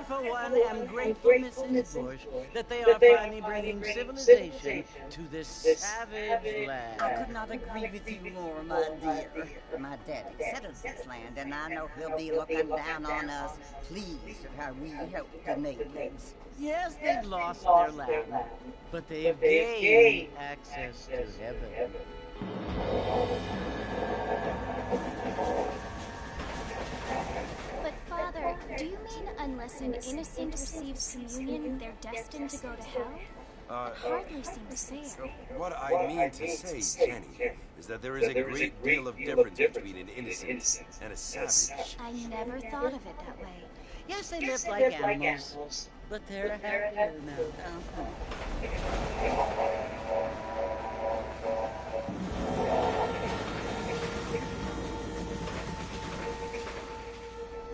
For one, am grateful, Mrs. Bush, that they are finally bringing civilization to this savage land. I could not agree with you more, my dear. My daddy settled this land, and I know he'll be looking down on us, pleased at how we helped the natives. Yes, they've lost their land, but they've gained access to heaven. Father, do you mean unless an innocent receives communion, they're destined to go to hell? That hardly seems fair. What I mean to say, Jenny, is that there is a great deal of difference between an innocent and a savage. I never thought of it that way. Yes, they live like animals, but they're happier now.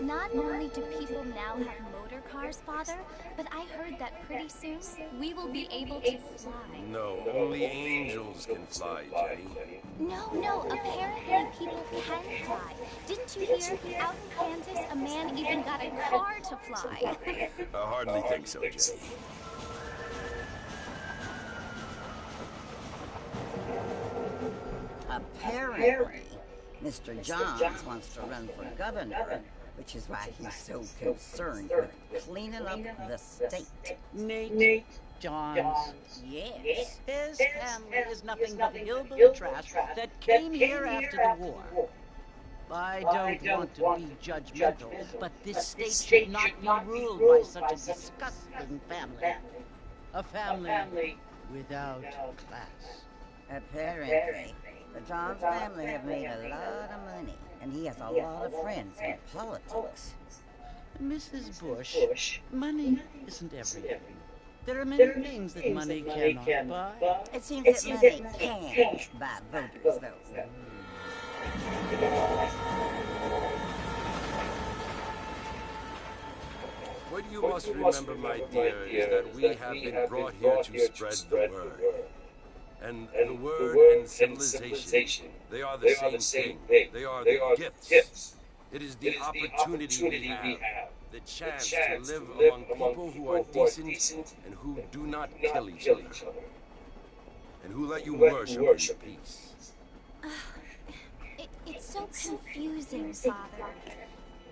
Not only do people now have motor cars, Father, but I heard that pretty soon we will be able to fly. No, only angels can fly, Jenny. No, apparently people can fly. Didn't you hear? Out in Kansas, a man even got a car to fly. I hardly think so, Jenny. Apparently, Mr. Johns wants to run for governor, which is why he's so concerned with cleaning up the state. Nate Johns. Yes. His family is nothing but hillbilly trash that came here after the war. I don't want to be judgmental, but this state should not be ruled by such a disgusting family. A family without class. Apparently, the Johns family have made a lot of money, and he has a lot of friends in politics. Mrs. Bush, money isn't everything. There are many things that money cannot buy. It seems that money can buy voters, though. What you must remember, my dear, is that we have been brought here to spread the word. And the word and civilization, they are the same thing. They are the gifts. It is the opportunity we have, the chance to live among people who are decent and who do not kill each other, and who let you worship in peace. It's so confusing, Father.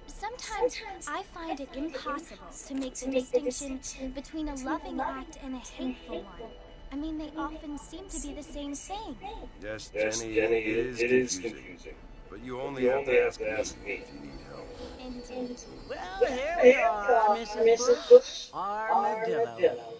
Sometimes I find it impossible to make the distinction between a loving act and a hateful one. I mean, they often seem to be the same thing. Yes, Jenny, it is confusing. But you only have to ask me if you need help. Indeed. Well, here we are, Mrs. Bush. Armadillo.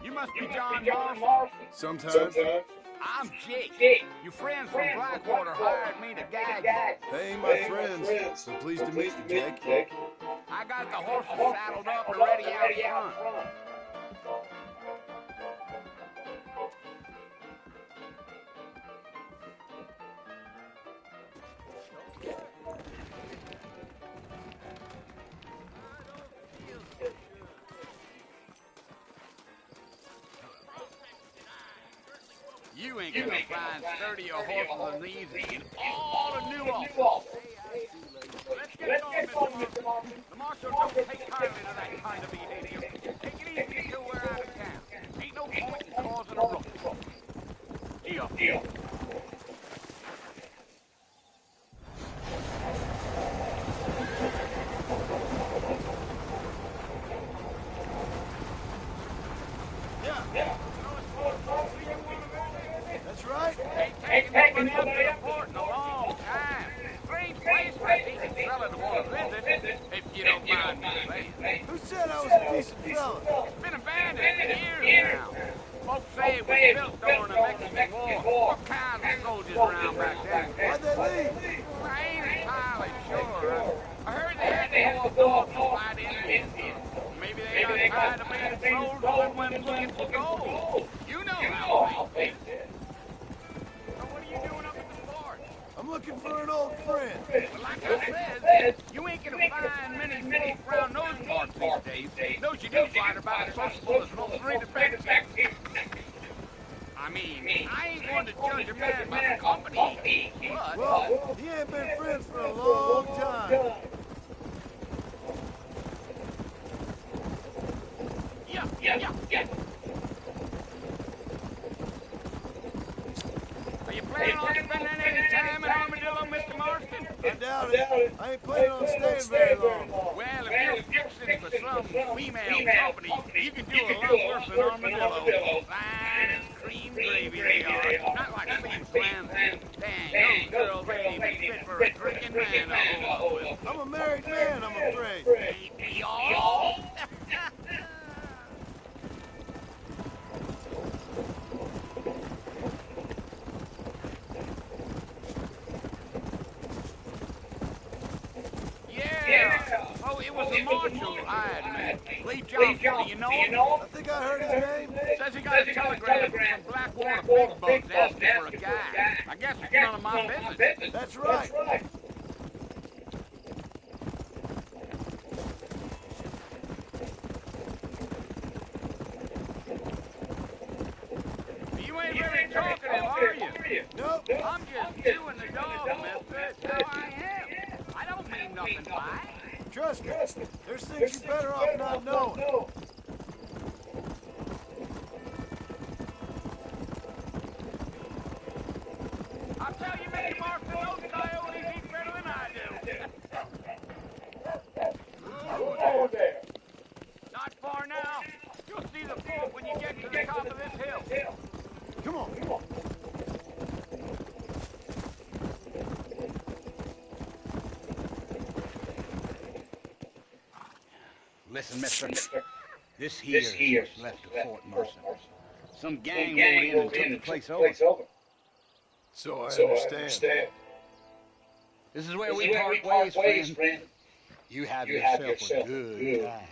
You must be John Marshall. Sometimes. I'm Jake. Your friends from Blackwater hired me to guide you. Hey, my friends. So pleased to meet you, Jake. I got the horses saddled up and ready out front. You ain't gonna find sturdier horses than these in all of New Orleans. Let's get going, Mr. Marshall. The marshal don't take kindly to that kind of behavior. Take it easy till we're out of town. Ain't no point in causing a ruckus. Deal. mind me saying. Who said I was a decent fella? It's been abandoned for years now. Folks say it was built during the Mexican War. What kind of soldiers around back then? Why'd they leave? I ain't entirely sure. I heard they had to go up north to fight Indians. Maybe they got tired of being soldiers and went looking for gold. You know how things did. So what are you doing up at the fort? I'm looking for an old friend. Well, like I said, you ain't gonna find many folk around those parts these days. Those you do find about as sociable as most rated back. I mean, I ain't going to judge a man by the company, but... Well, he ain't been friends for a long time. Yeah. Are you planning on spending any time in Armadillo, Mr. Marston? I doubt it. I ain't planning on staying very long. Well, if you're fixing for some female company, you can do a lot worse than Armadillo. Fine as cream gravy they are. Not like Queen Slam. Dang, those girls ain't even fit for a drinking man to hold up with. I'm a married man, I'm afraid. Ain't we all? Oh, it was the marshal I had met. Lee Johnson, do you know him? I think I heard his name. Says he got a telegram from Blackwater Big Bugs asking for a guy. I guess it's none of my business. That's right. You ain't very talkative, are you? Nope. I'm just chewing the dog, mister. That's how I am. I don't mean nothing by it. Trust me. There's things you better off not knowing. I'll tell you, Mr. Marston, those coyotes eat better than I do. Not far now. You'll see the fort when you get to the top of this hill. Come on. Listen, mister. This here's what's left of Fort Mercer. Some gang rolled in and took the place over. So I understand. This is where we part ways, friend. You have yourself a good time.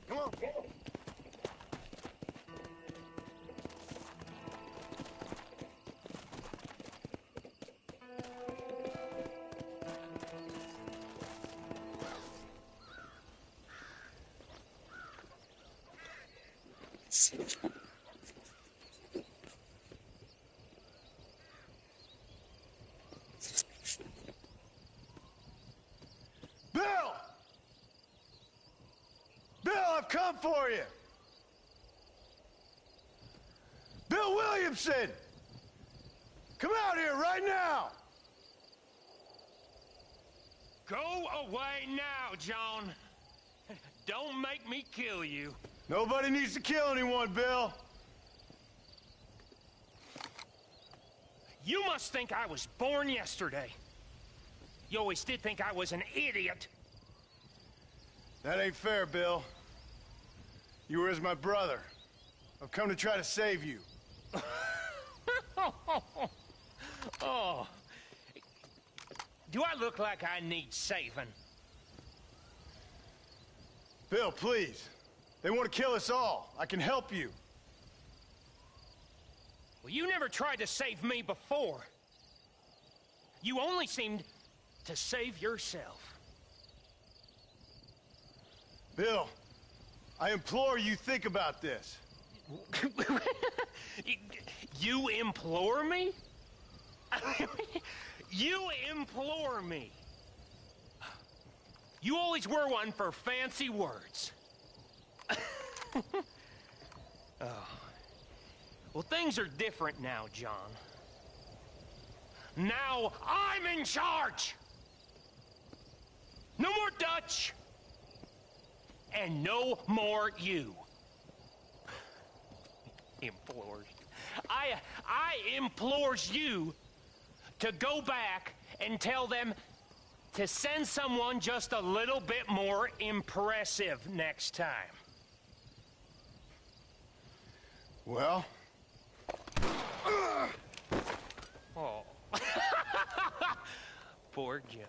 Come on. Bill! Bill, I've come for you! Bill Williamson! Come out here right now! Go away now, John. Don't make me kill you. Nobody needs to kill anyone, Bill. You must think I was born yesterday. You always did think I was an idiot. That ain't fair, Bill. You were as my brother. I've come to try to save you. Oh. Do I look like I need saving? Bill, please. They want to kill us all. I can help you. Well, you never tried to save me before. You only seemed to save yourself. Bill, I implore you think about this. You implore me? You implore me? You always were one for fancy words. Oh. Well, things are different now, John. Now I'm in charge! No more Dutch! and no more you. Implores you. I implores you to go back and tell them to send someone just a little bit more impressive next time. Well? Oh. Poor John.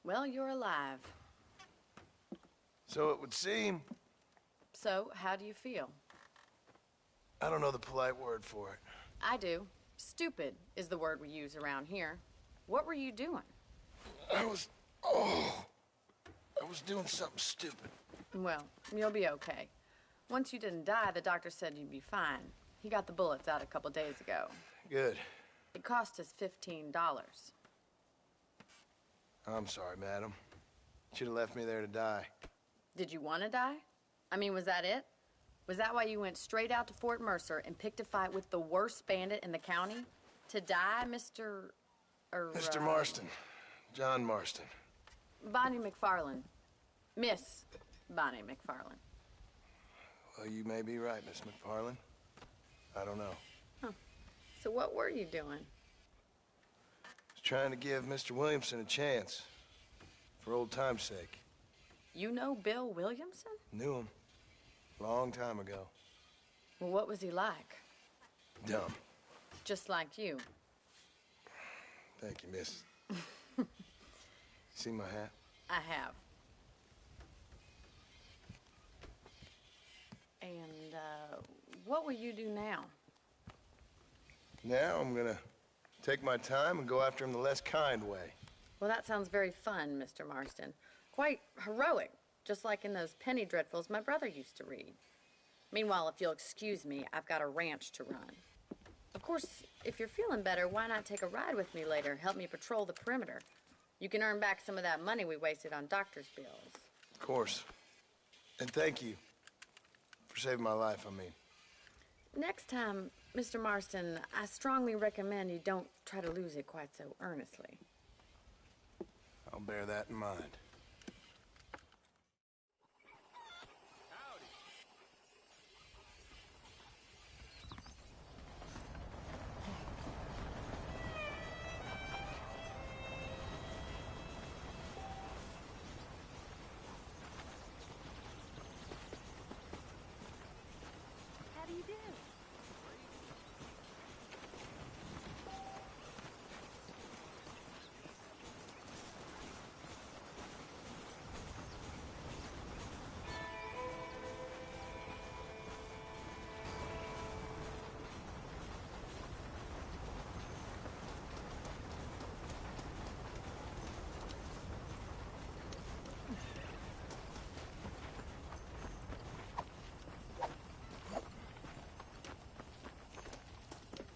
Well, you're alive. So it would seem. So, how do you feel? I don't know the polite word for it. I do. Stupid is the word we use around here. What were you doing? I was doing something stupid. Well, you'll be okay. Once you didn't die, the doctor said you'd be fine. He got the bullets out a couple days ago. Good. It cost us $15. I'm sorry, madam. Should have left me there to die. Did you want to die? I mean, was that it? Was that why you went straight out to Fort Mercer and picked a fight with the worst bandit in the county? To die, Mr. Mr. Marston. John Marston. Bonnie McFarland. Miss Bonnie McFarland. Well, you may be right, Miss McFarland. I don't know. Huh. So what were you doing? Was trying to give Mr. Williamson a chance. For old time's sake. You know Bill Williamson? Knew him. Long time ago. Well, what was he like? Dumb. Just like you. Thank you, miss. See my hat? I have. And, what will you do now? Now I'm gonna take my time and go after him the less kind way. Well, that sounds very fun, Mr. Marston. Quite heroic, just like in those penny dreadfuls my brother used to read. Meanwhile, if you'll excuse me, I've got a ranch to run. Of course, if you're feeling better, why not take a ride with me later? Help me patrol the perimeter. You can earn back some of that money we wasted on doctor's bills. Of course. And thank you for saving my life, I mean. Next time, Mr. Marston, I strongly recommend you don't try to lose it quite so earnestly. I'll bear that in mind. How do you do?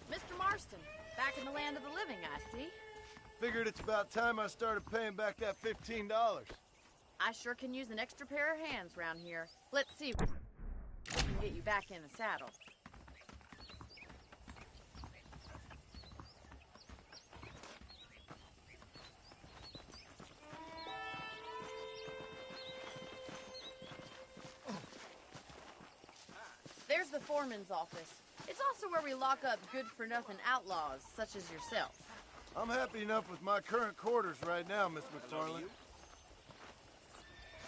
Mr. Marston, back in the land of the living, I see. Figured it's about time I started paying back that $15. I sure can use an extra pair of hands round here. Let's see if we can get you back in the saddle. There's the foreman's office. It's also where we lock up good-for-nothing outlaws, such as yourself. I'm happy enough with my current quarters right now, Miss McFarland.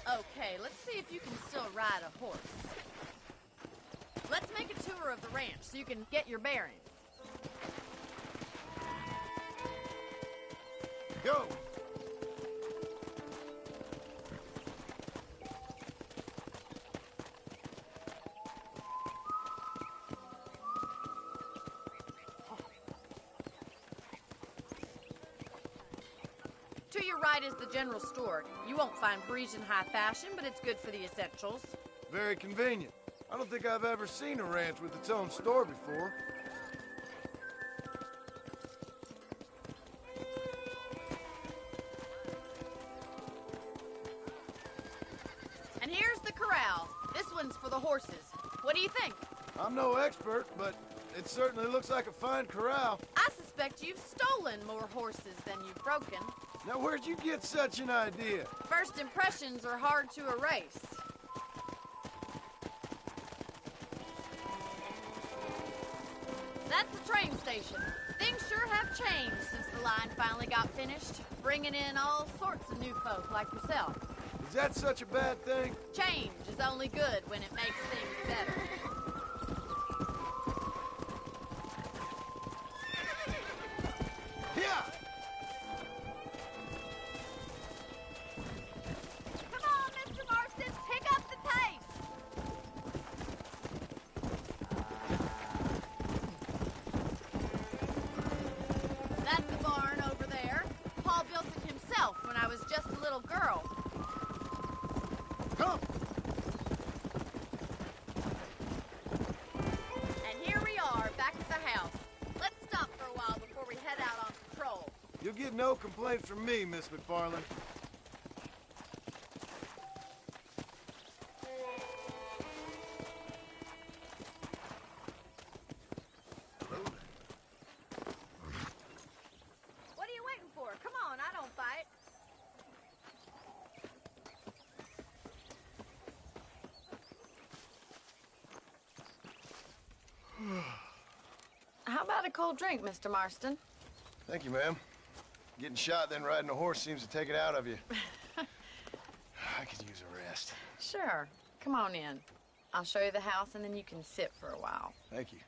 Okay, let's see if you can still ride a horse. Let's make a tour of the ranch so you can get your bearings. Go! To your right is the general store. You won't find Parisian high fashion, but it's good for the essentials. Very convenient. I don't think I've ever seen a ranch with its own store before. And here's the corral. This one's for the horses. What do you think? I'm no expert, but it certainly looks like a fine corral. I suspect you've stolen more horses than you've broken. Now, where'd you get such an idea? First impressions are hard to erase. That's the train station. Things sure have changed since the line finally got finished, bringing in all sorts of new folk like yourself. Is that such a bad thing? Change is only good when it makes things better. Yeah! Come on, Mr. Marston, pick up the pace! That's the barn over there. Paul built it himself when I was just a little girl. Come! And here we are, back at the house. Let's stop for a while before we head out on patrol. You'll get no complaints from me, Miss McFarland. What are you waiting for? Come on, I don't fight. How about a cold drink, Mr. Marston? Thank you, ma'am. Getting shot, then riding a horse seems to take it out of you. I could use a rest. Sure. Come on in. I'll show you the house, and then you can sit for a while. Thank you.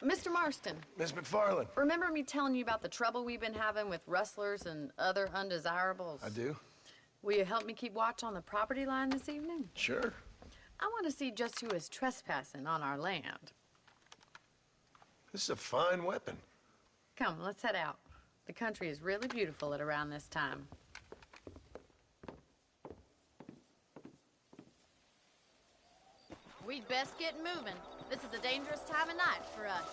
Mr. Marston, Miss McFarland. remember me telling you about the trouble we've been having with rustlers and other undesirables? I do? Will you help me keep watch on the property line this evening? Sure. I want to see just who is trespassing on our land. This is a fine weapon. Come, let's head out. The country is really beautiful at around this time. We'd best get moving. This is a dangerous time of night for us.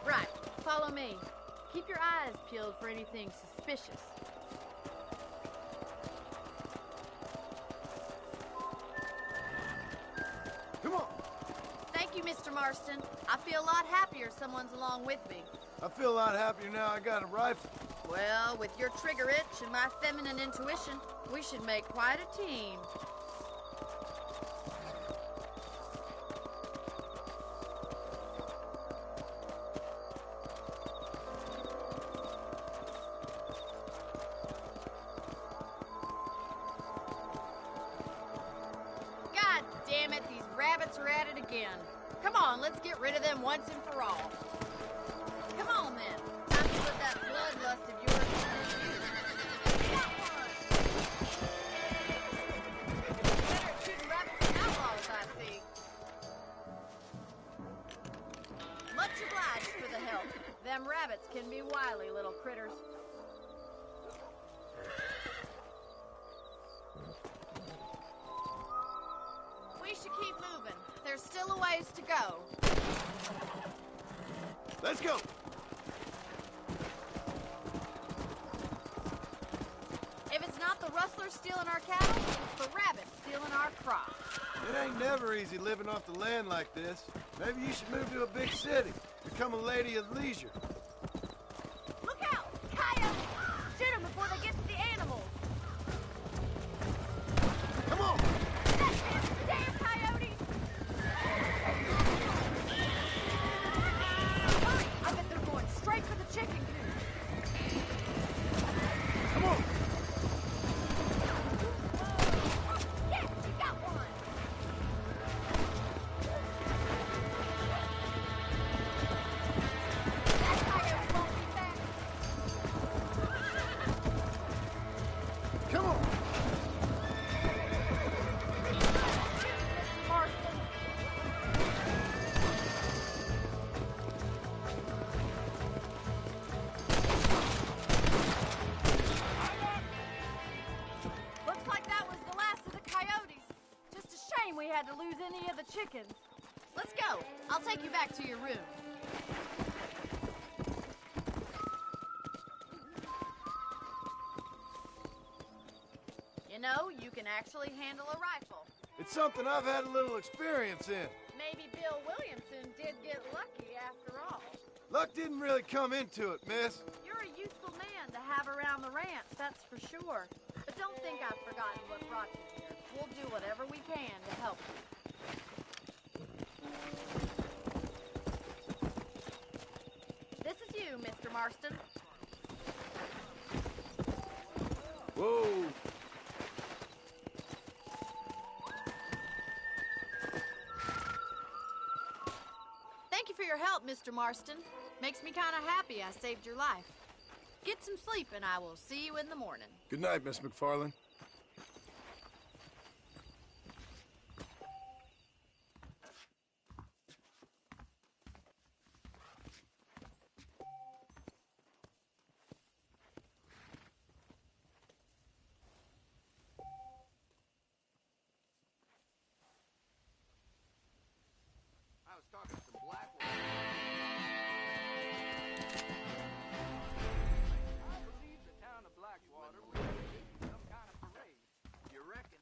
Right, follow me. Keep your eyes peeled for anything suspicious. Come on. Thank you, Mr. Marston. I feel a lot happier someone's along with me. I feel a lot happier now I got a rifle. Well, with your trigger itch and my feminine intuition, we should make quite a team. God damn it, these rabbits are at it again. Come on, let's get rid of them once and for all. Come on, then. Time to put that bloodlust of yours to good use. Got one! Better at shooting rabbits than outlaws, I see. Much obliged for the help. Them rabbits can be wily little critters. We should keep moving. There's still a ways to go. Let's go. If it's not the rustlers stealing our cattle, it's the rabbits stealing our crops. It ain't never easy living off the land like this. Maybe you should move to a big city. Become a lady of leisure. Look out! Coyotes! Shoot them before they get to the animals. Come on! That's him! Damn coyotes! Hurry! I bet they're going straight for the chicken coop. Come on! Yes, you got one! That go. I'll take you back to your room. You know, you can actually handle a rifle. It's something I've had a little experience in. Maybe Bill Williamson did get lucky after all. Luck didn't really come into it, miss. You're a useful man to have around the ranch, that's for sure. But don't think I've forgotten what brought you here. We'll do whatever we can to help you. This is you, Mr. Marston. Whoa. Thank you for your help, Mr. Marston. Makes me kind of happy I saved your life. Get some sleep, and I will see you in the morning. Good night, Miss McFarland. I was talking to some Blackwater. I believe the town of Blackwater will do some kind of parade. You reckon?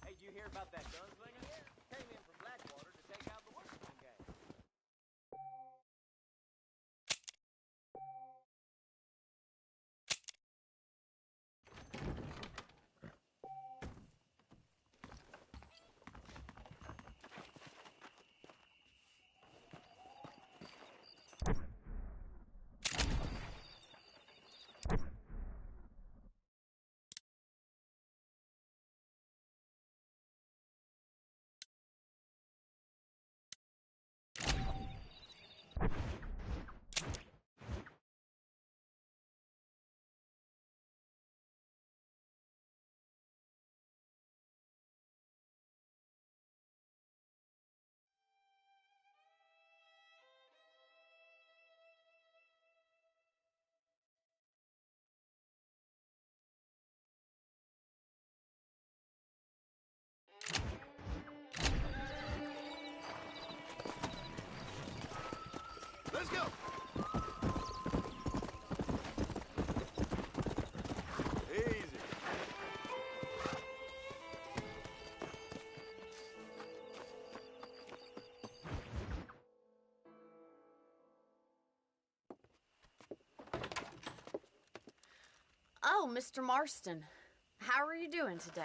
Hey, did you hear about that gunslinger? Came in from Blackwater to take out the Washington gang. Let's go. Easy. Oh, Mr. Marston. How are you doing today?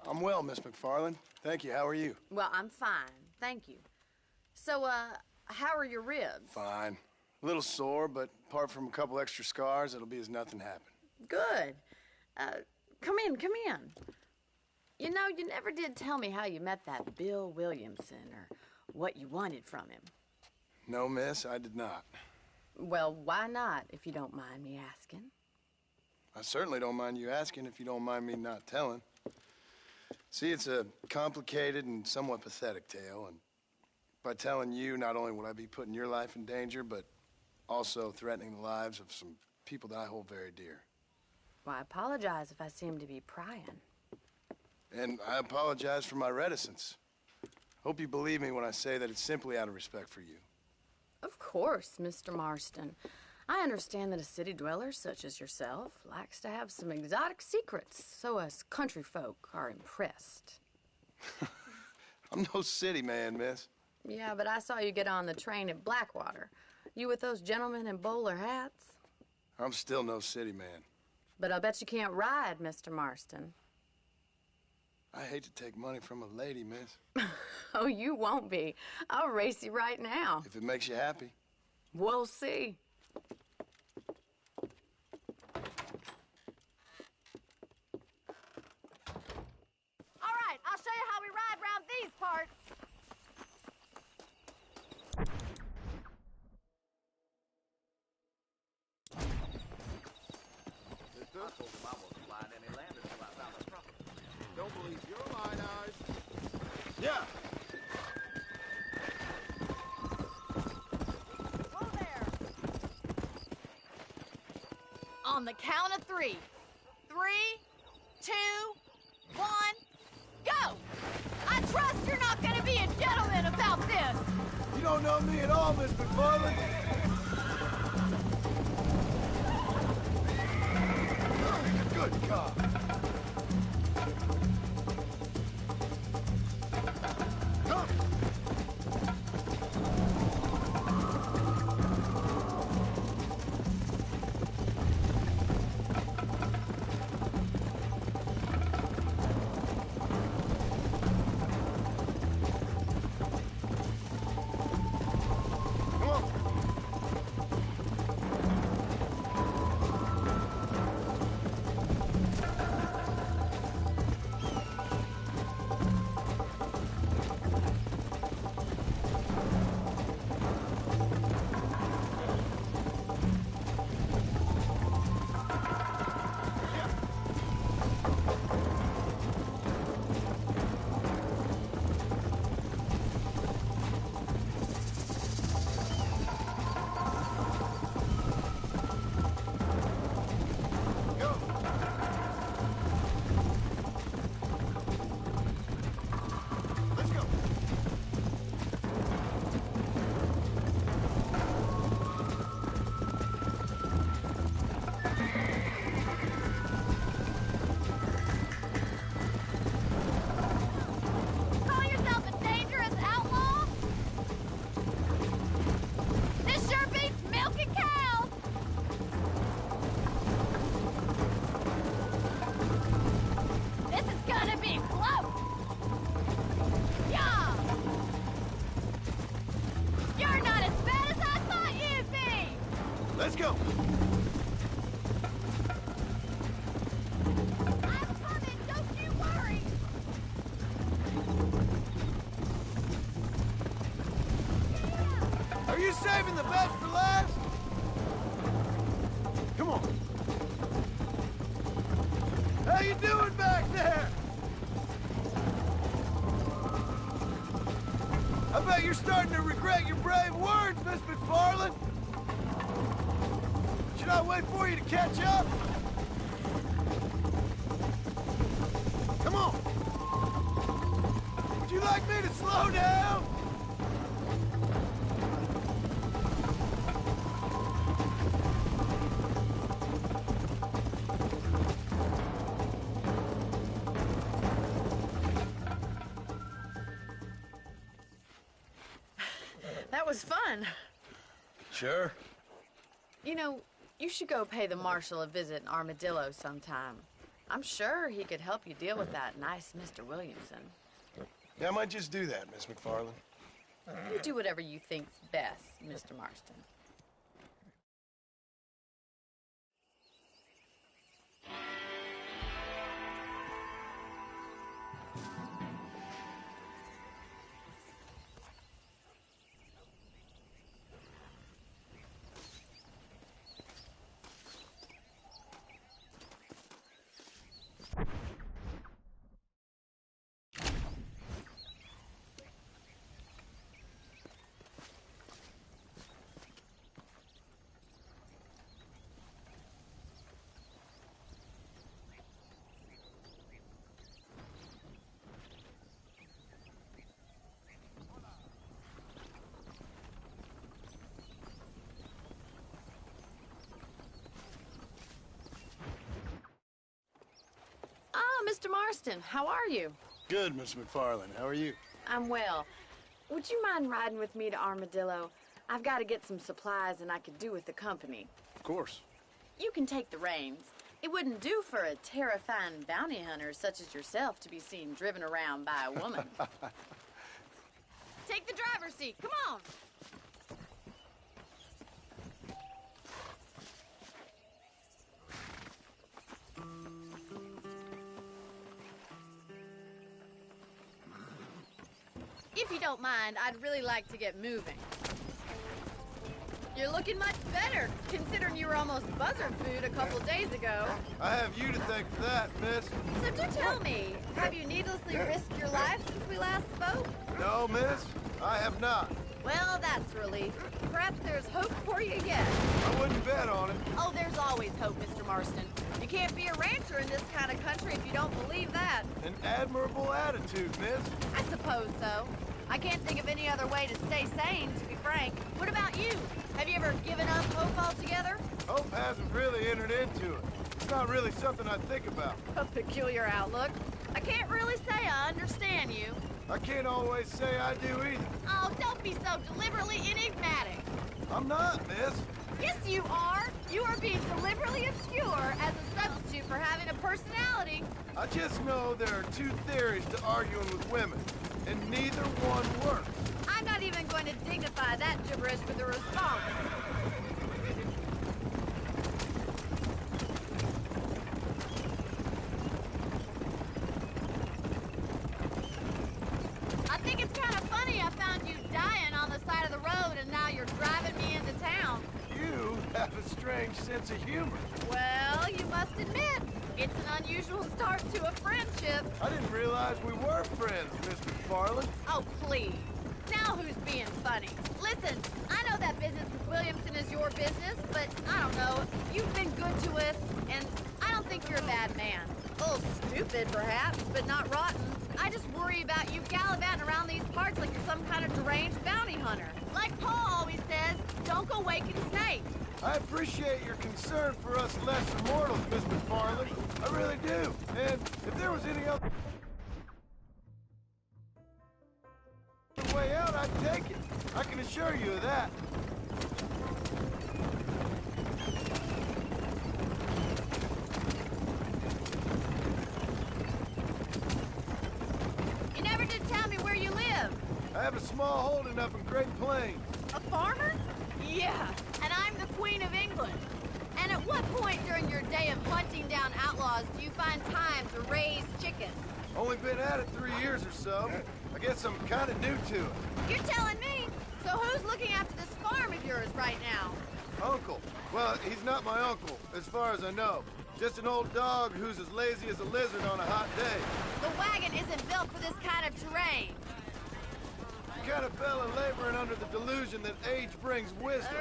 I'm well, Miss McFarland. Thank you. How are you? Well, I'm fine. Thank you. So, how are your ribs? Fine. A little sore, but apart from a couple extra scars, it'll be as nothing happened. Good. Come in, come in. You know, you never did tell me how you met that Bill Williamson or what you wanted from him. No, miss, I did not. Well, why not, if you don't mind me asking? I certainly don't mind you asking if you don't mind me not telling. See, it's a complicated and somewhat pathetic tale, and by telling you, not only would I be putting your life in danger, but also threatening the lives of some people that I hold very dear. Well, I apologize if I seem to be prying. And I apologize for my reticence. Hope you believe me when I say that it's simply out of respect for you. Of course, Mr. Marston. I understand that a city dweller such as yourself likes to have some exotic secrets, so us country folk are impressed. I'm no city man, miss. Yeah, but I saw you get on the train at Blackwater. You with those gentlemen in bowler hats? I'm still no city man. But I'll bet you can't ride, Mr. Marston. I hate to take money from a lady, miss. Oh, you won't be. I'll race you right now. If it makes you happy. We'll see. All right, I'll show you how we ride around these parts. I told him I wasn't flying any land until I found a property. Don't believe your line eyes. Yeah. Whoa there. On the count of 3. 3, 2, 1, go! I trust you're not gonna be a gentleman about this! You don't know me at all, Miss McFarland. Good cop. Come. Let's go. I'm coming, don't you worry. Are you saving the best for last? Come on. How you doing back there? I bet you're starting to regret your brave words, Miss McFarland. Should I wait for you to catch up? Come on. Would you like me to slow down? That was fun. Sure. You know, you should go pay the marshal a visit in Armadillo sometime. I'm sure he could help you deal with that nice Mr. Williamson. Yeah, I might just do that, Miss McFarland. You do whatever you think's best, Mr. Marston. Mr. Marston, how are you? Good, Miss McFarland. How are you? I'm well. Would you mind riding with me to Armadillo? I've got to get some supplies and I could do with the company. Of course. You can take the reins. It wouldn't do for a terrifying bounty hunter such as yourself to be seen driven around by a woman. Take the driver's seat. Come on. If you don't mind, I'd really like to get moving. You're looking much better, considering you were almost buzzard food a couple days ago. I have you to thank for that, miss. So do tell me, have you needlessly risked your life since we last spoke? No, miss, I have not. Well, that's a relief. Perhaps there's hope for you yet. I wouldn't bet on it. Oh, there's always hope, Mr. Marston. You can't be a rancher in this kind of country if you don't believe that. An admirable attitude, miss. I suppose so. I can't think of any other way to stay sane, to be frank. What about you? Have you ever given up hope altogether? Hope hasn't really entered into it. It's not really something I think about. A peculiar outlook. I can't really say I understand you. I can't always say I do either. Oh, don't be so deliberately enigmatic. I'm not, miss. Yes, you are. You are being deliberately obscure as a substitute for having a personality. I just know there are two theories to arguing with women, and neither one works. I'm not even going to dignify that gibberish with a response. I think it's kind of funny I found you dying on the side of the road and now you're driving me into town. You have a strange sense of humor. Well, you must admit, it's an unusual start to a friendship. I didn't realize we were friends, Miss McFarland. Oh, please. Now who's being funny? Listen, I know that business with Williamson is your business, but I don't know. You've been good to us, and I don't think you're a bad man. A little stupid, perhaps, but not rotten. I just worry about you gallivanting around these parts like you're some kind of deranged bounty hunter. Like Paul always says, don't go waking snakes. I appreciate your concern for us lesser mortals, Miss McFarland. I really do. And if there was any other way out, I'd take it. I can assure you of that. You never did tell me where you live. I have a small holding up in Great Plains. A farmer? Yeah, and I'm the Queen of England. And at what point during your day of hunting down outlaws do you find time to raise chickens? Only been at it 3 years or so. I guess I'm kind of new to it. You're telling me? So who's looking after this farm of yours right now? Uncle. Well, he's not my uncle, as far as I know. Just an old dog who's as lazy as a lizard on a hot day. The wagon isn't built for this kind of terrain. The kind of fella laboring under the delusion that age brings wisdom.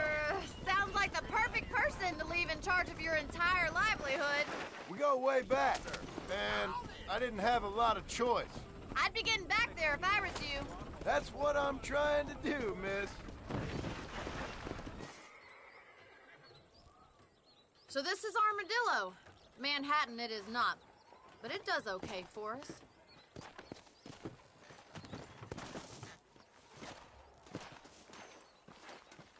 Sounds like the perfect person to leave in charge of your entire livelihood. We go way back, and I didn't have a lot of choice. I'd be getting back there if I was you. That's what I'm trying to do, miss. So this is Armadillo. Manhattan it is not, but it does okay for us.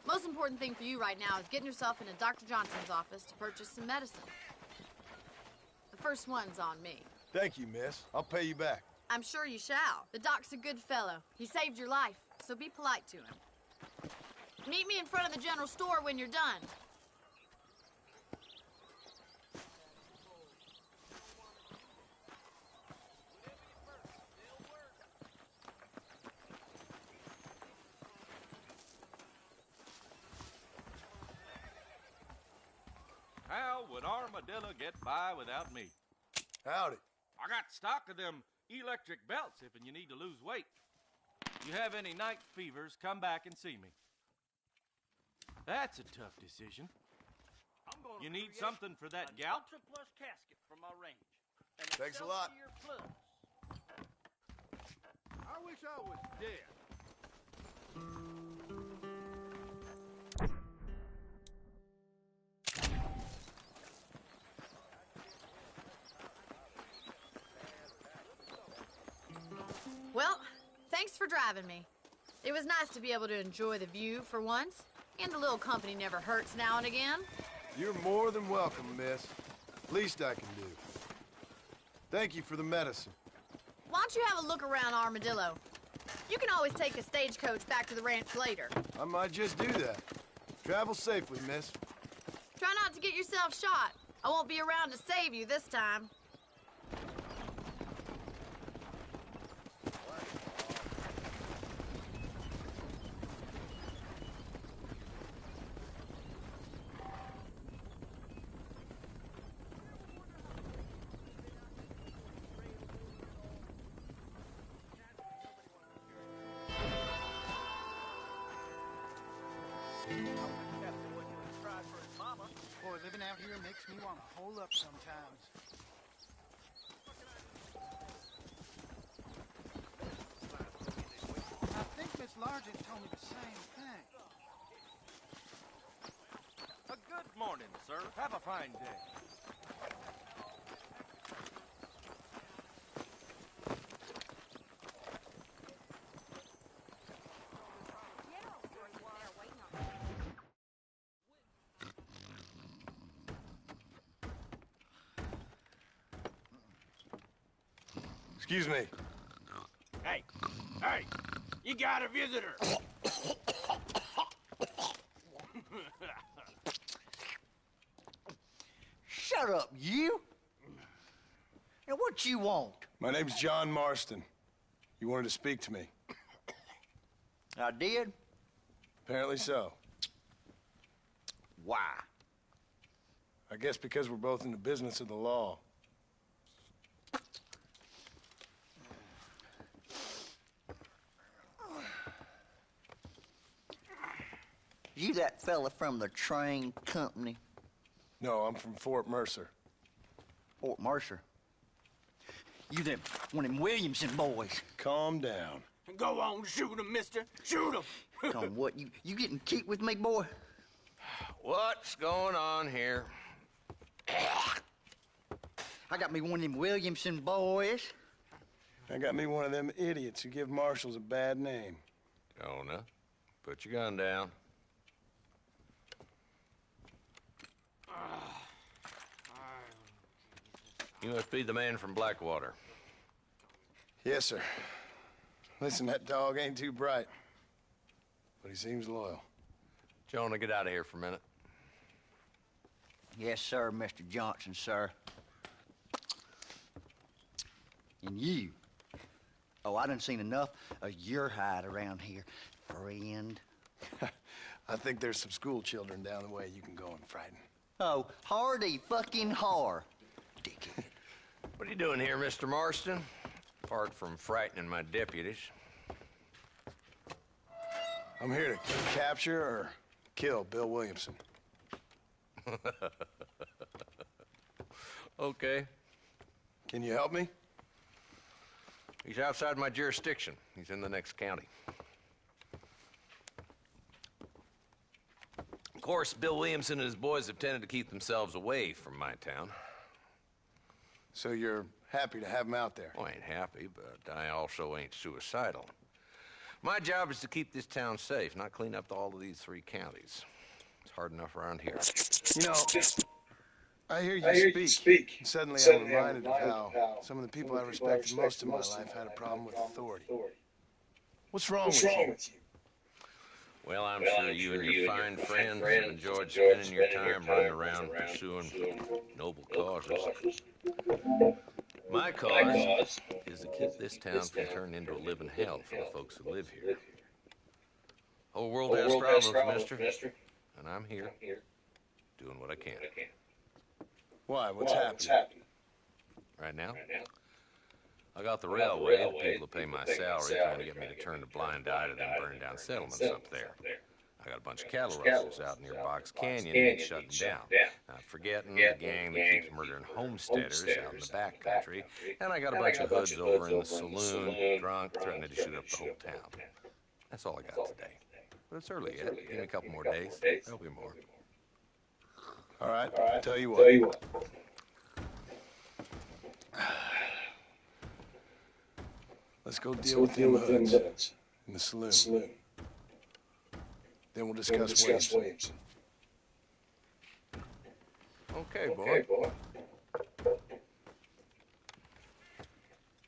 Most important thing for you right now is getting yourself into Dr. Johnson's office to purchase some medicine. The first one's on me. Thank you, miss. I'll pay you back. I'm sure you shall. The doc's a good fellow. He saved your life, so be polite to him. Meet me in front of the general store when you're done. How would Armadillo get by without me? Howdy. I got stock of them electric belts if you need to lose weight. You have any night fevers, come back and see me. That's a tough decision. You need something for that gout? Plus casket for my range. And Thanks a lot. Plus. I wish I was dead. Well, thanks for driving me. It was nice to be able to enjoy the view for once, and a little company never hurts now and again. You're more than welcome, miss. Least I can do. Thank you for the medicine. Why don't you have a look around Armadillo? You can always take a stagecoach back to the ranch later. I might just do that. Travel safely, miss. Try not to get yourself shot. I won't be around to save you this time. Boy, living out here in makes me want to hole up sometimes. I think Miss Largent told me the same thing. A good morning, sir. Have a fine day. Excuse me. Hey, you got a visitor. Shut up, you! And what you want? My name's John Marston. You wanted to speak to me. I did? Apparently so. Why? I guess because we're both in the business of the law. You that fella from the train company? No, I'm from Fort Mercer. Fort Mercer? You them one of them Williamson boys? Calm down. Go on, shoot him, mister. Shoot him. On what? You getting cute with me, boy? What's going on here? I got me one of them Williamson boys. I got me one of them idiots who give marshals a bad name. Jonah, put your gun down. You must be the man from Blackwater. Yes, sir. Listen, that dog ain't too bright, but he seems loyal. Jonah, get out of here for a minute. Yes, sir, Mr. Johnson, sir. And you. Oh, I done seen enough of your hide around here, friend. I think there's some school children down the way you can go and frighten. Oh, hardy fucking har. Dickhead. What are you doing here, Mr. Marston? Apart from frightening my deputies. I'm here to capture or kill Bill Williamson. Okay. Can you help me? He's outside my jurisdiction. He's in the next county. Of course, Bill Williamson and his boys have tended to keep themselves away from my town. So you're happy to have him out there? Well, I ain't happy, but I also ain't suicidal. My job is to keep this town safe, not clean up all of these 3 counties. It's hard enough around here. You know, I hear you speak. Suddenly I'm reminded of how some of the people I respected most in my life had a problem with authority. What's wrong with you? Well, I'm sure you and your fine friends have enjoyed spending your time running around pursuing noble causes. My cause is to keep this town from turning into a living hell for the folks who live here. Whole world has problems, mister, and I'm here doing what I can. Why? What's happening? Right now, I got the railway, the people to pay my salary, trying to get me to turn a blind eye to them burning down settlements up there. I got a bunch of cattle rustlers out near Box Canyon need shutting down. Not forgetting the gang that keeps murdering homesteaders out in the back country. And I got a bunch of hoods over in the saloon, drunk, threatening to shoot up the whole town. That's all I got today. But it's early yet. Give me a couple more days. There'll be more. All right, tell you what. Let's go deal with them hoods in the saloon. Then we'll discuss Williamson. Okay, boy.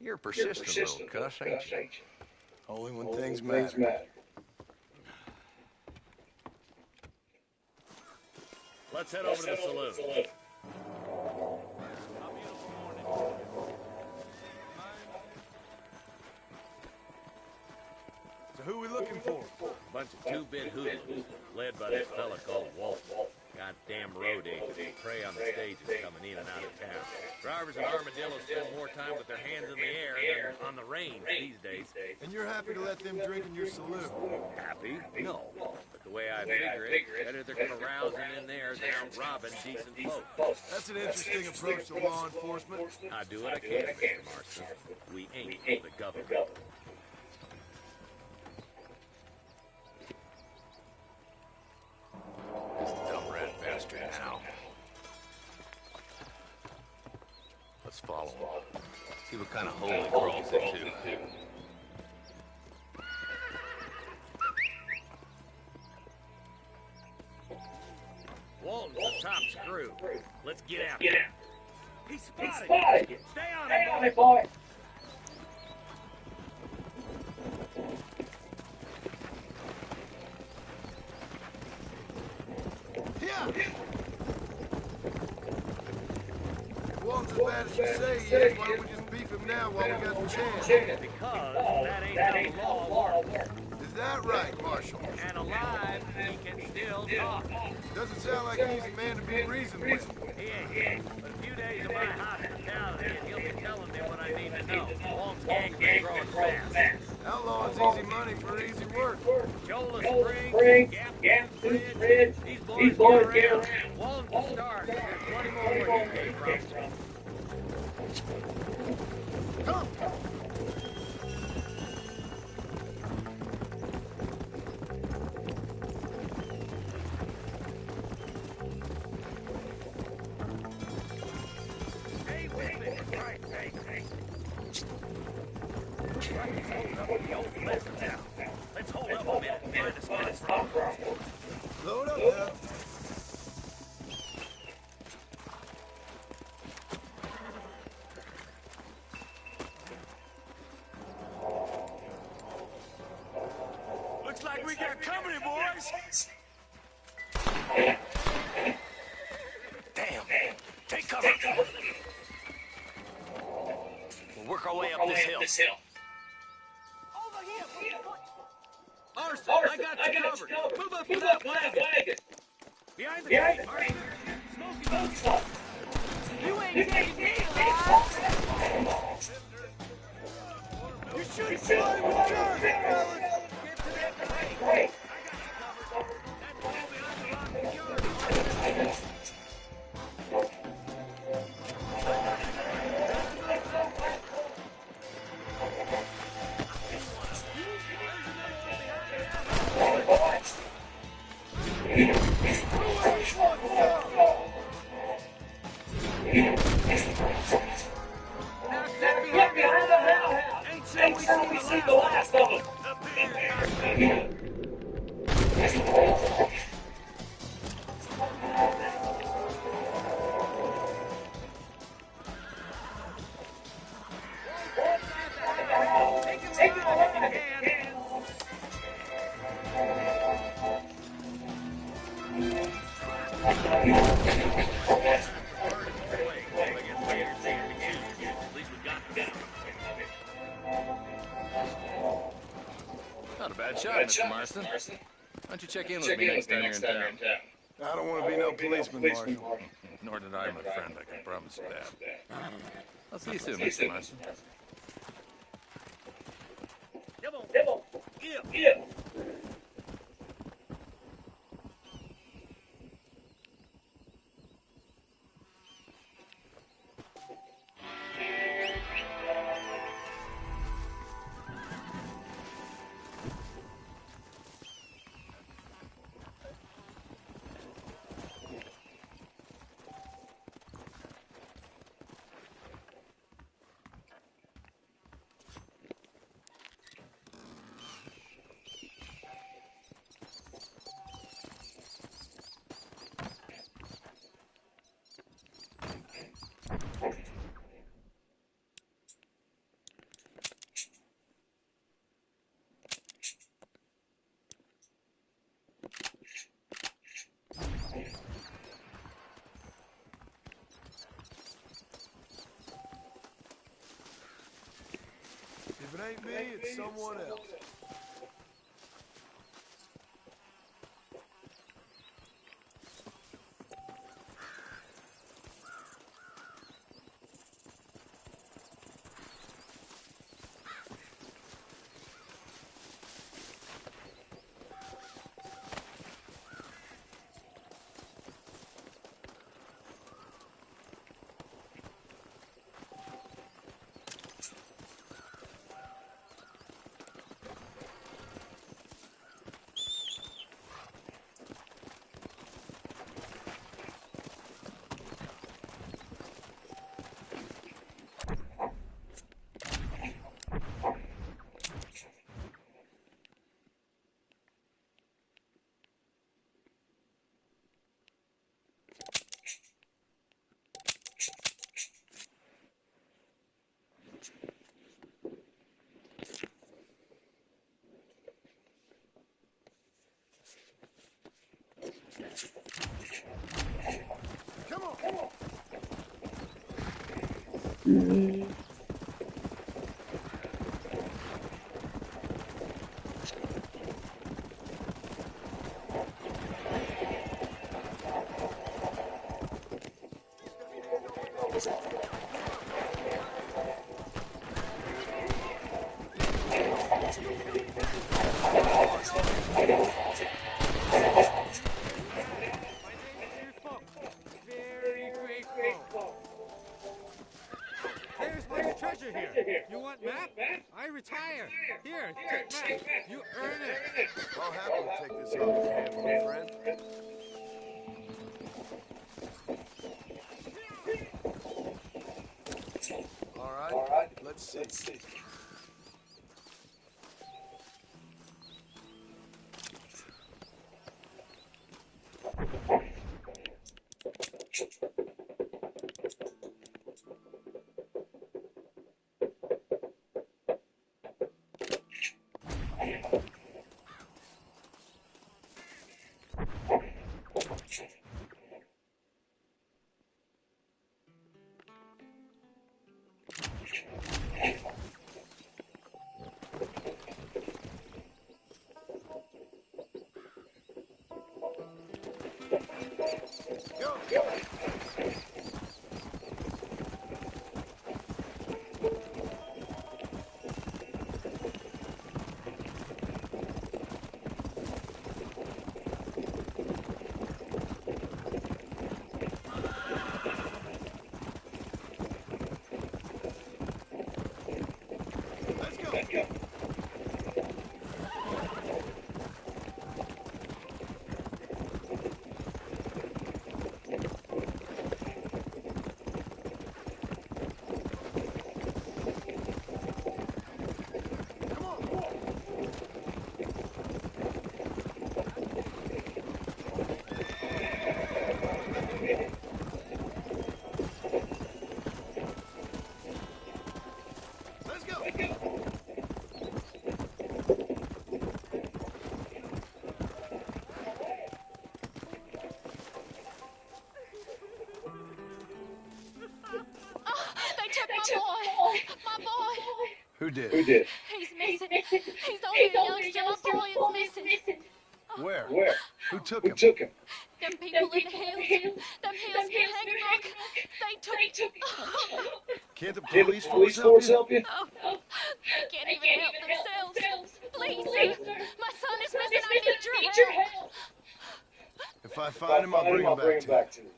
You're a persistent little cuss, ain't you? Only when things matter. Let's head over to the saloon. So who are we looking for? A bunch of two-bit hoodlums, led by this fella called Walton. Goddamn road agents prey on the stages coming in and out of town, Drivers and armadillos spend more time with their hands in the air than on the reins these days. And you're happy to let them drink in your saloon? Happy? No. But the way I figure it, better they're carousing in there than out robbing decent folk. That's an interesting approach to law enforcement. I do what I can, Mr. Marston. We ain't the government. This dumb rat bastard now. Let's follow him. See what kind of hole he crawls into. Walton's the top screw. Let's get out. He's spotted. Stay on it, boy. Walton's as bad as you say he is. Why don't we just beef him now while we got the chance? Because that ain't how the law works. Is that right, Marshal? And alive, he can still talk. Doesn't sound like he's a man to be reasoned with. He ain't. But a few days of my hospitality, and he'll be telling me what I need to know. Walton's gang's been growing fast. Outlawing's easy money for easy work. Shoulder Springs, Gap Bridge, these boys get around. Walton's the start. There's plenty more where you came from. Come! Stay with me. Right, hey. Hold up the old list now. Let's hold up a minute and find a spot for Load up now. Looks like we got company, boys. Damn. Take cover. We'll work our way up this hill. Over here. Marston, I got you covered. Move up to that wagon. Behind the tree, Marston. Smoking. You ain't taking me alive. You should fly with yours, fellas! Get to that crate. I got you covered. That wall behind the rock is yours, Marston. We see the last of them. Take it all in hand. Not a bad shot, Mr. Marston. Why don't you check in with me next time you're in town? I don't want to be no policeman, Marshal. Nor did I, my friend. I can promise you that. I'll see you soon, Mr. Marston. Come on. Get up. If it ain't me, it's someone else. Very grateful. There's my treasure here. You want map? I retire. Here, take map. You earn it. I'll happily take this off your hands, my friend. All right. Let's see. Who did? He's missing. He's only a youngster. My boy is missing. Where? Who took him? Them people in the hills. Them hills near Hancock. They took him. Can't the police force help you? Oh, they can't even help themselves. Please, sir. My son is missing. I need your help. If I find him, I'll bring him back to you.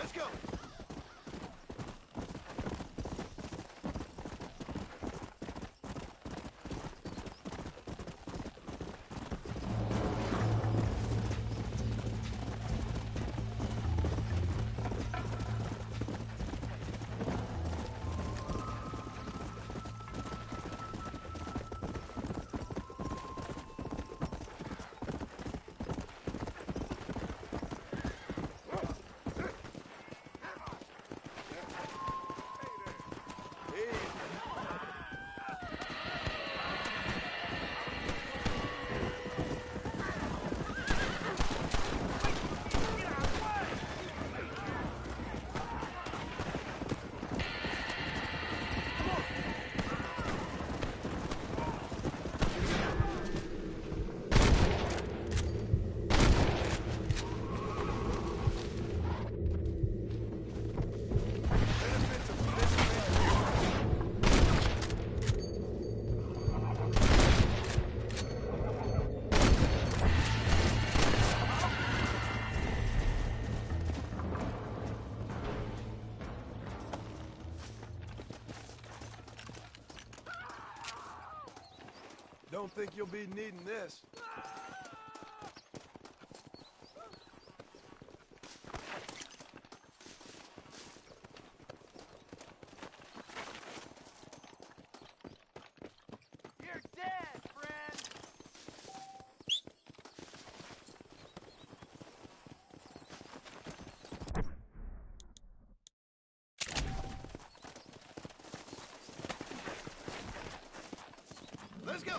Let's go. Don't think you'll be needing this. You're dead, friend! Let's go.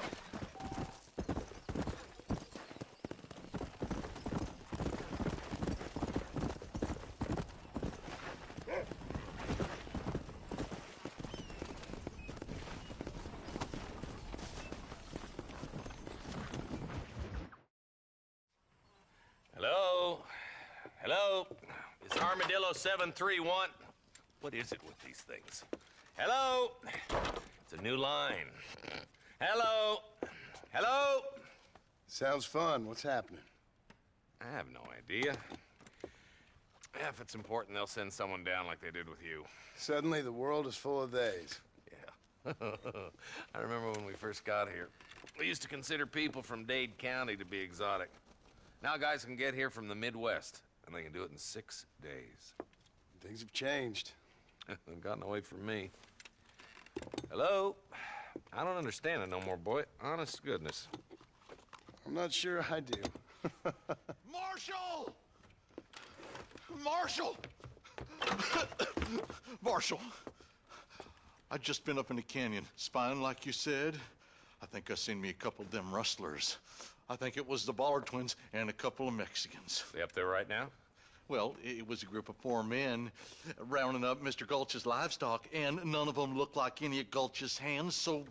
Hello? Hello? Is Armadillo 731? What is it with these things? Hello? It's a new line. Hello? Hello? Sounds fun. What's happening? I have no idea. Yeah, if it's important, they'll send someone down like they did with you. Suddenly, the world is full of theys. Yeah. I remember when we first got here. We used to consider people from Dade County to be exotic. Now guys can get here from the Midwest, and they can do it in 6 days. Things have changed. They've gotten away from me. Hello? I don't understand it no more, boy. Honest to goodness. I'm not sure I do. Marshal! Marshal! Marshal! I just been up in the canyon, spying like you said. I think I seen me a couple of them rustlers. I think it was the Ballard twins and a couple of Mexicans. They up there right now? Well, it was a group of 4 men rounding up Mr. Gulch's livestock, and none of them looked like any of Gulch's hands, so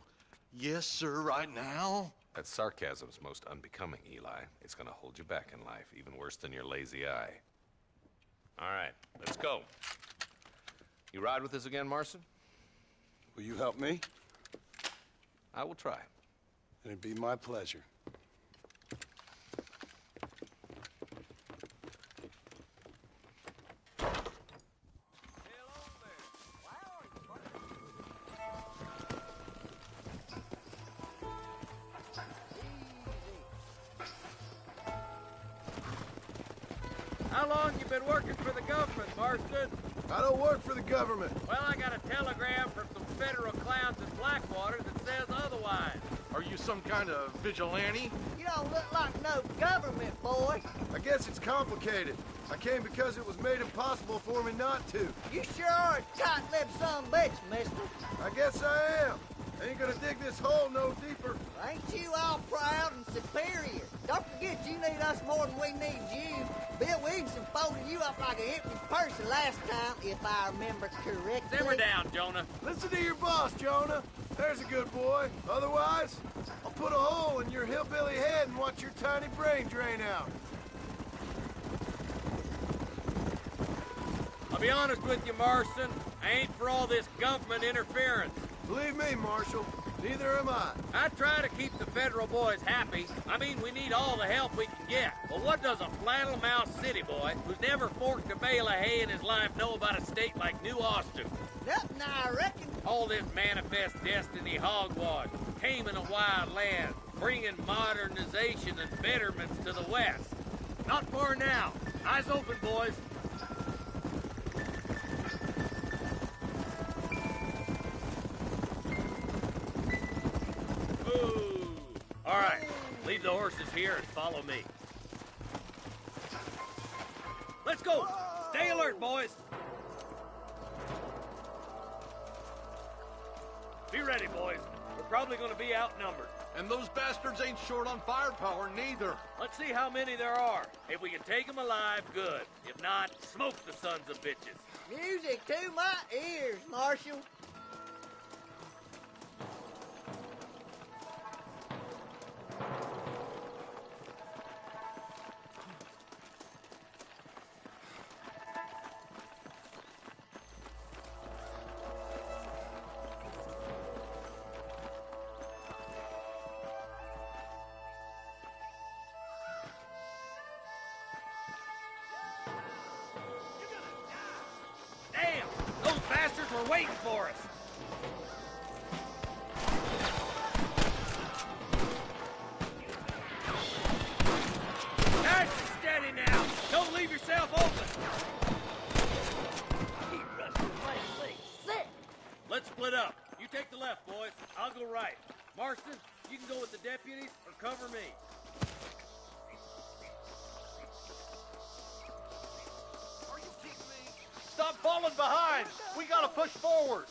yes, sir, right now. That sarcasm's most unbecoming, Eli. It's gonna hold you back in life, even worse than your lazy eye. All right, let's go. You ride with us again, Marston? Will you help me? I will try. It'd be my pleasure. How long you been working for the government, Marston? I don't work for the government. Well, I got a telegram from some federal clowns in Blackwater that says otherwise. Are you some kind of vigilante? You don't look like no government, boy. I guess it's complicated. I came because it was made impossible for me not to. You sure are a tight-lipped son of a bitch, mister. I guess I am. Ain't gonna dig this hole no deeper. Ain't you all proud and superior? Don't forget you need us more than we need you. Bill Williamson folded you up like an empty person last time, if I remember correctly. Simmer down, Jonah. Listen to your boss, Jonah. There's a good boy. Otherwise, I'll put a hole in your hillbilly head and watch your tiny brain drain out. I'll be honest with you, Marston. I ain't for all this government interference. Believe me, Marshal, Neither am I. I try to keep the federal boys happy. I mean, we need all the help we can get. But what does a flannel-mouthed city boy who's never forked a bale of hay in his life know about a state like New Austin? Nothing, I reckon. All this manifest destiny hogwash, taming a wild land, bringing modernization and betterments to the West. Not far now. Eyes open, boys. Ooh. All right, leave the horses here and follow me. Let's go. Stay alert, boys. Be ready, boys. We're probably going to be outnumbered. And those bastards ain't short on firepower, neither. Let's see how many there are. If we can take them alive, good. If not, smoke the sons of bitches. Music to my ears, Marshal. Damn! Those bastards were waiting for us! Nice and steady now! Don't leave yourself open! Keep rushing my leg sick. Let's split up. You take the left, boys. I'll go right. Marston, you can go with the deputies or cover me. Stop falling behind! We gotta push forward!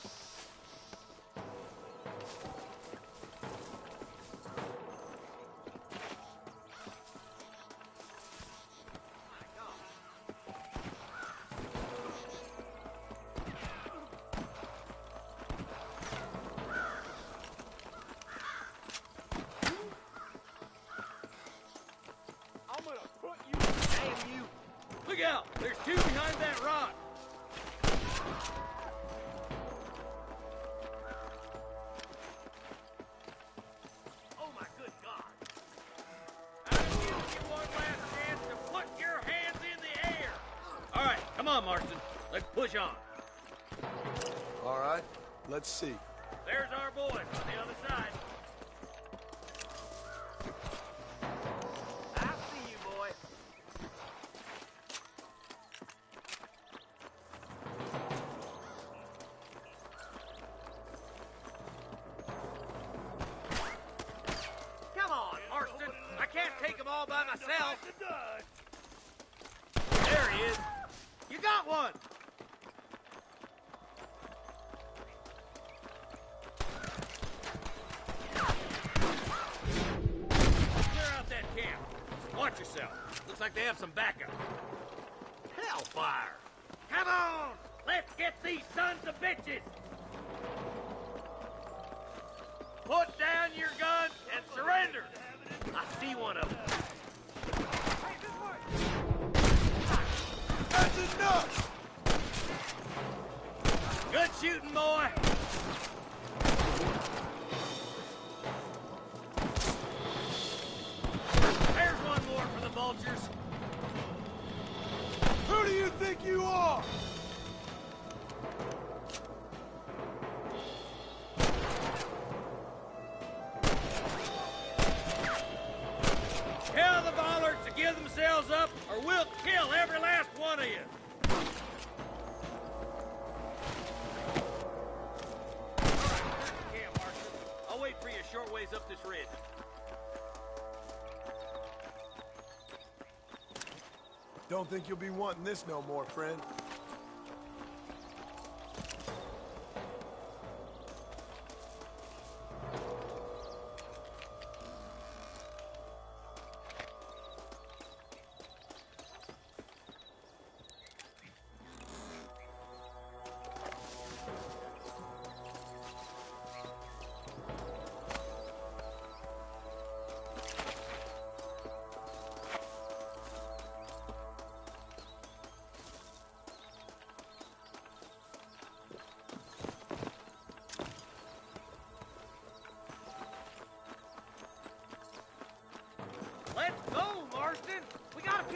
I'm gonna put you... Damn you! Look out! There's two behind that rock! Oh my good God! I give you one last chance to put your hands in the air! All right, come on, Marston. Let's push on. All right, let's see. There's our boys on the other side. I see you, boy. Come on, Marston. I can't take them all by myself. There he is. You got one. Clear out that camp. Watch yourself. Looks like they have some backup. Hellfire. Come on. Let's get these sons of bitches. Put down your guns and surrender. I see one of them. That's enough! Good shooting, boy. There's one more for the vultures. Who do you think you are? Tell the bollards to give themselves up, or we'll kill every last one of you. All right, there's the camp, Marston. I'll wait for you a short ways up this ridge. Don't think you'll be wanting this no more, friend.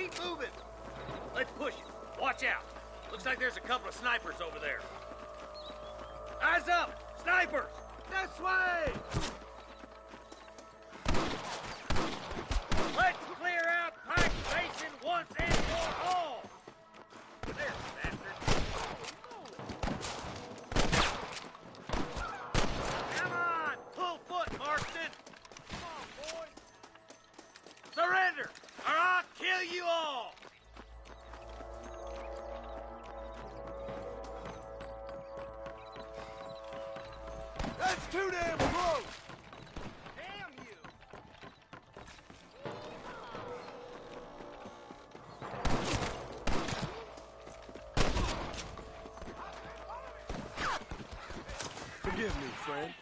Keep moving. Let's push it. Watch out. Looks like there's a couple of snipers over there. Eyes up! Snipers! This way! Let's clear out Pike Basin once and for all! There, bastard. Come on! Pull foot, Marston! Come on, boys! Surrender, or I'll kill you all! That's too damn close! Damn you! Forgive me, friend.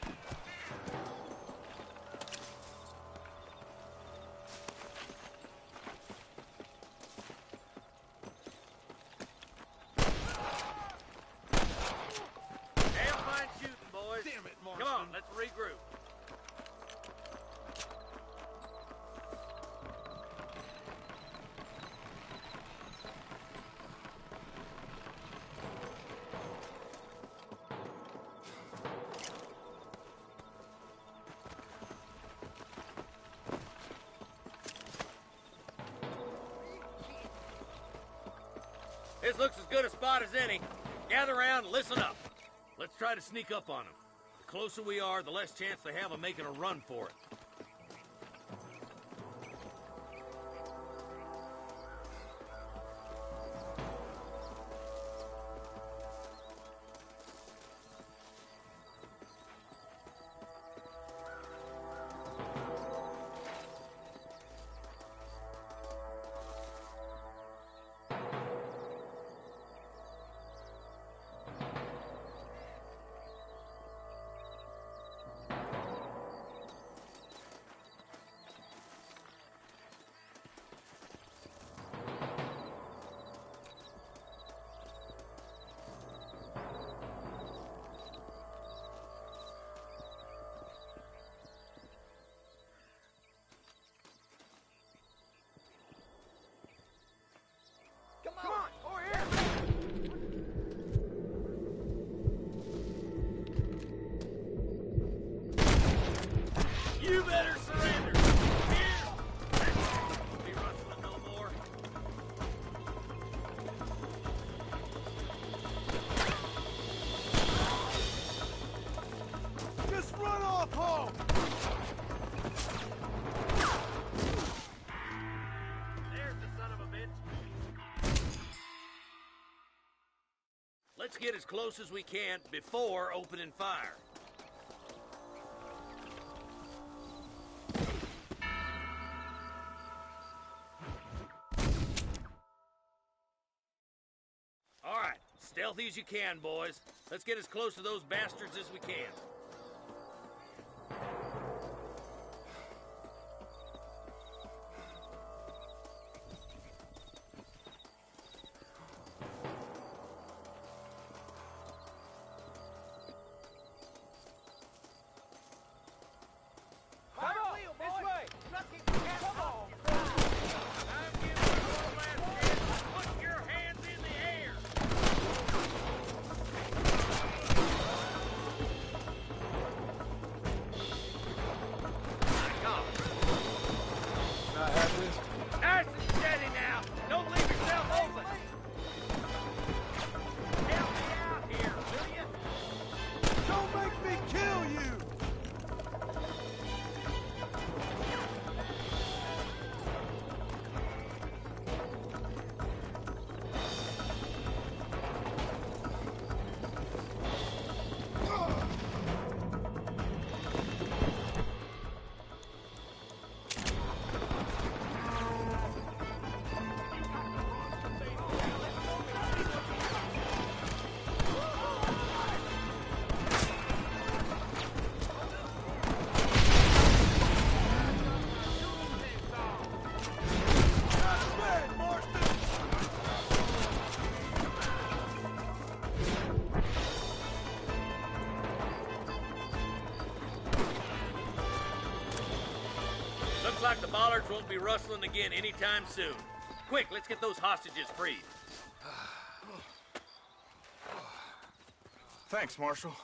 Damn fine shooting, boys. Damn it, Marston. Come on, let's regroup. This looks as good a spot as any. Gather around and listen up. Let's try to sneak up on them. The closer we are, the less chance they have of making a run for it. Come on, over here! You better surrender! Here! Won't be rustling no more. Just run off home! There's the son of a bitch. Let's get as close as we can before opening fire. All right, stealthy as you can, boys. Let's get as close to those bastards as we can. Come on, this way! Come on! I'm giving you one last chance. Put your hands in the air. My God. Can I have this? Nice and steady now. Don't leave yourself open. Help me out here, will you? Don't make me kill you! Looks like the bollards won't be rustling again anytime soon. Quick, let's get those hostages freed. Thanks, Marshal.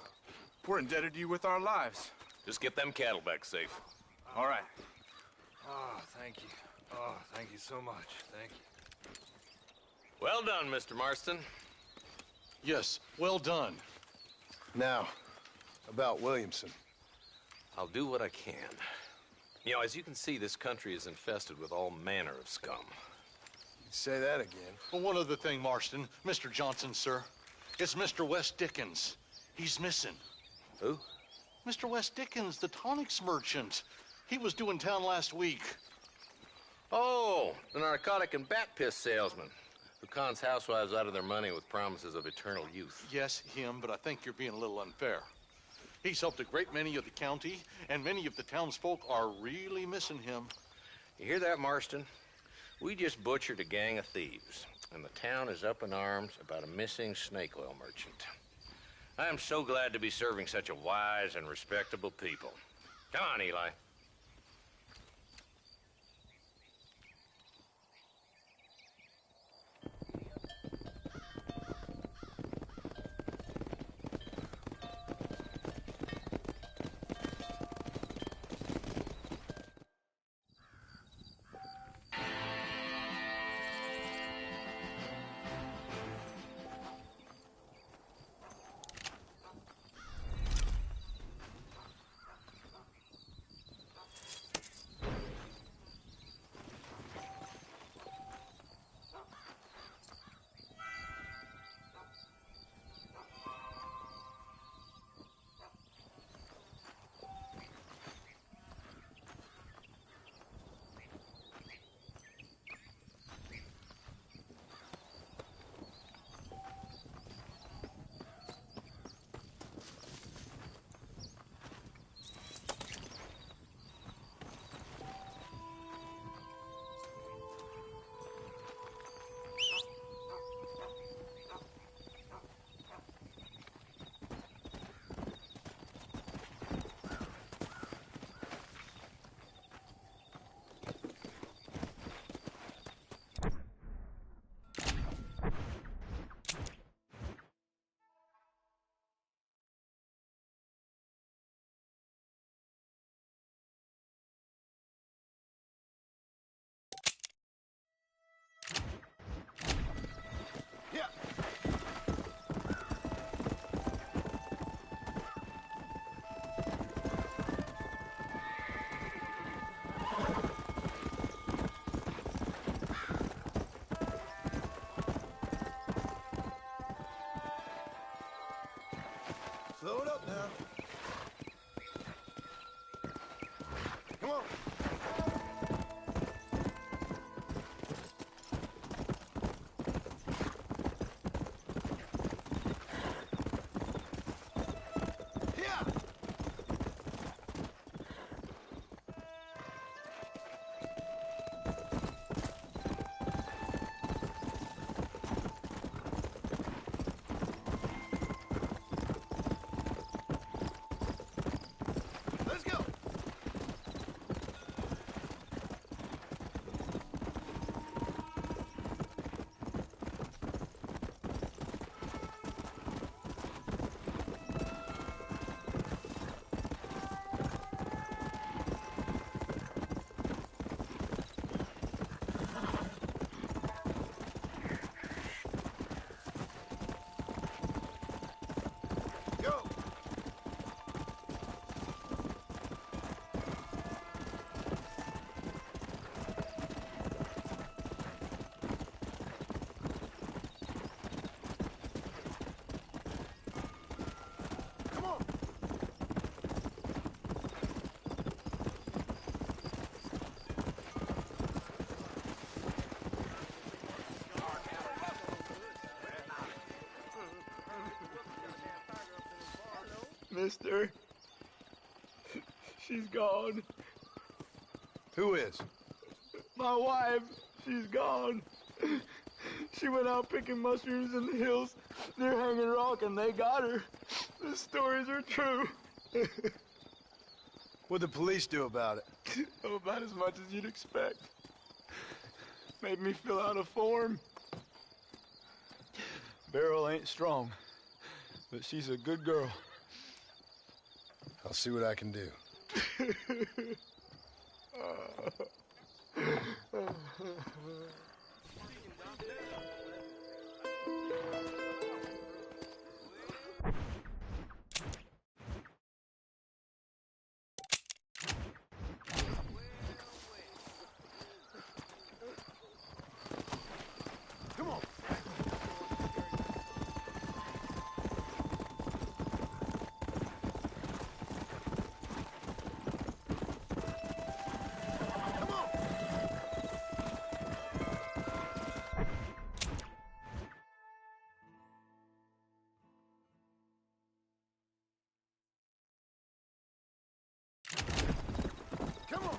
We're indebted to you with our lives. Just get them cattle back safe. All right. Oh, thank you. Oh, thank you so much. Thank you. Well done, Mr. Marston. Yes, well done. Now, about Williamson. I'll do what I can. You know, as you can see, this country is infested with all manner of scum. You'd say that again. But one other thing, Marston. Mr. Johnson, sir. It's Mr. West Dickens. He's missing. Who? Mr. West Dickens, the tonics merchant. He was due in town last week. Oh, the narcotic and bat piss salesman who cons housewives out of their money with promises of eternal youth. Yes, him, but I think you're being a little unfair. He's helped a great many of the county, and many of the townsfolk are really missing him. You hear that, Marston? We just butchered a gang of thieves, and the town is up in arms about a missing snake oil merchant. I am so glad to be serving such a wise and respectable people. Come on, Eli. Slow it up now. Come on. Mister. She's gone. Who is? My wife. She's gone. She went out picking mushrooms in the hills near Hanging Rock, and they got her. The stories are true. What'd the police do about it? Oh, about as much as you'd expect. Made me feel out of form. Beryl ain't strong, but she's a good girl. I'll see what I can do. Come on. Come on.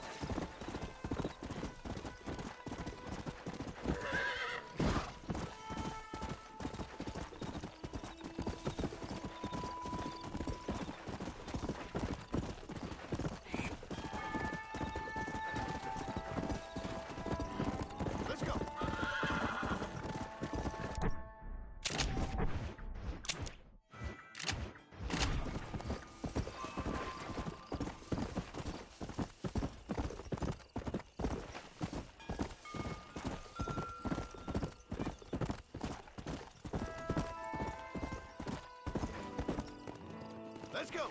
Let's go. Let's go.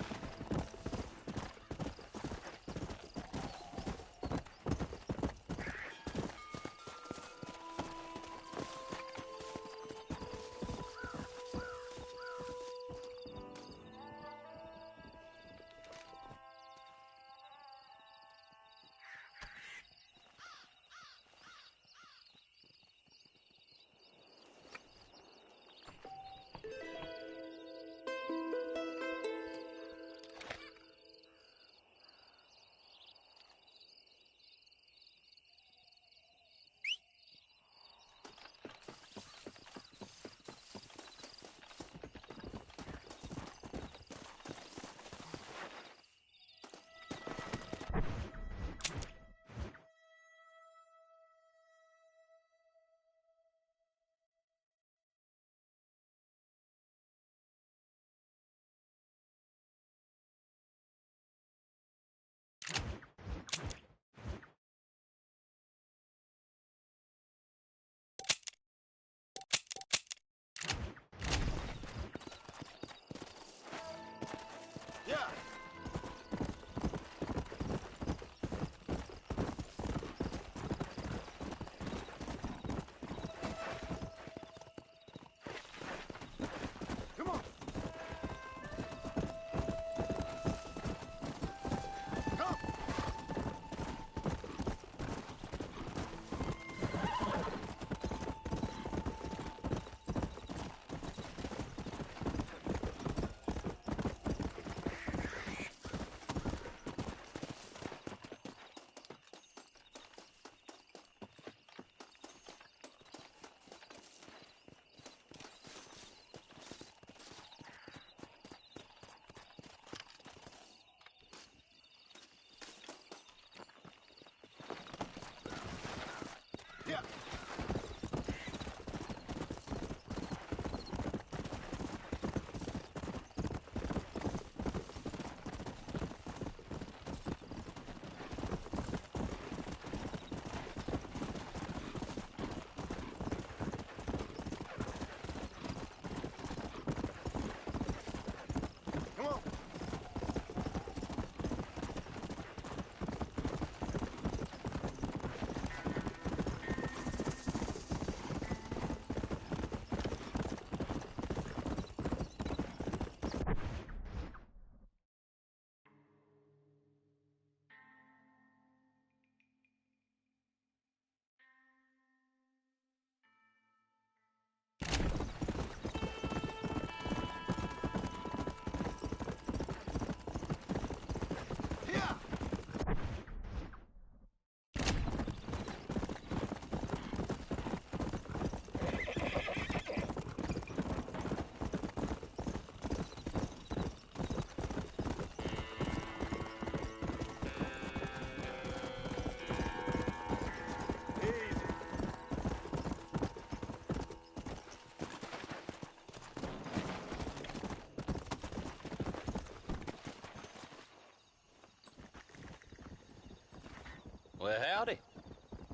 Well, howdy.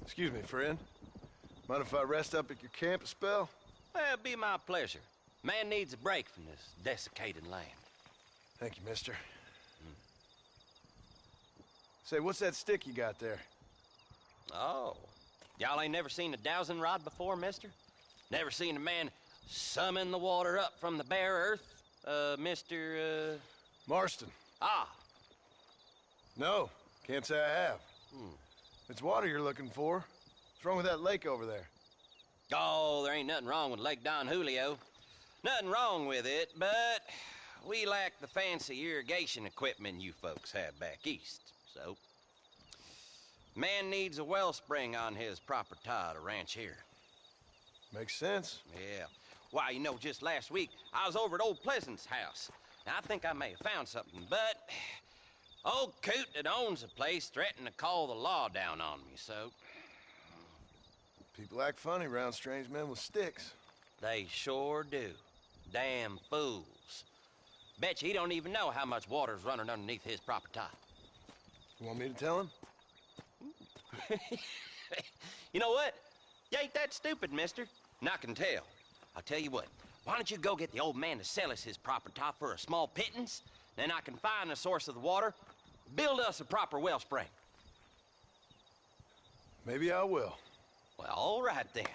Excuse me, friend. Mind if I rest up at your camp a spell? Well, it'd be my pleasure. Man needs a break from this desiccated land. Thank you, mister. Say, what's that stick you got there? Oh. Y'all ain't never seen a dowsing rod before, mister? Never seen a man summon the water up from the bare earth? Mr. Marston. Ah. No, can't say I have. It's water you're looking for. What's wrong with that lake over there? Oh, there ain't nothing wrong with Lake Don Julio. Nothing wrong with it, but we lack the fancy irrigation equipment you folks have back east, so... Man needs a wellspring on his property to ranch here. Makes sense. Yeah. Why, you know, just last week, I was over at Old Pleasant's house. Now, I think I may have found something, but... Old coot that owns the place threatened to call the law down on me, so... People act funny around strange men with sticks. They sure do. Damn fools. Bet you he don't even know how much water's running underneath his property. You want me to tell him? You know what? You ain't that stupid, mister. And I can tell. I'll tell you what. Why don't you go get the old man to sell us his property for a small pittance? Then I can find the source of the water, build us a proper wellspring. Maybe I will. Well, all right then.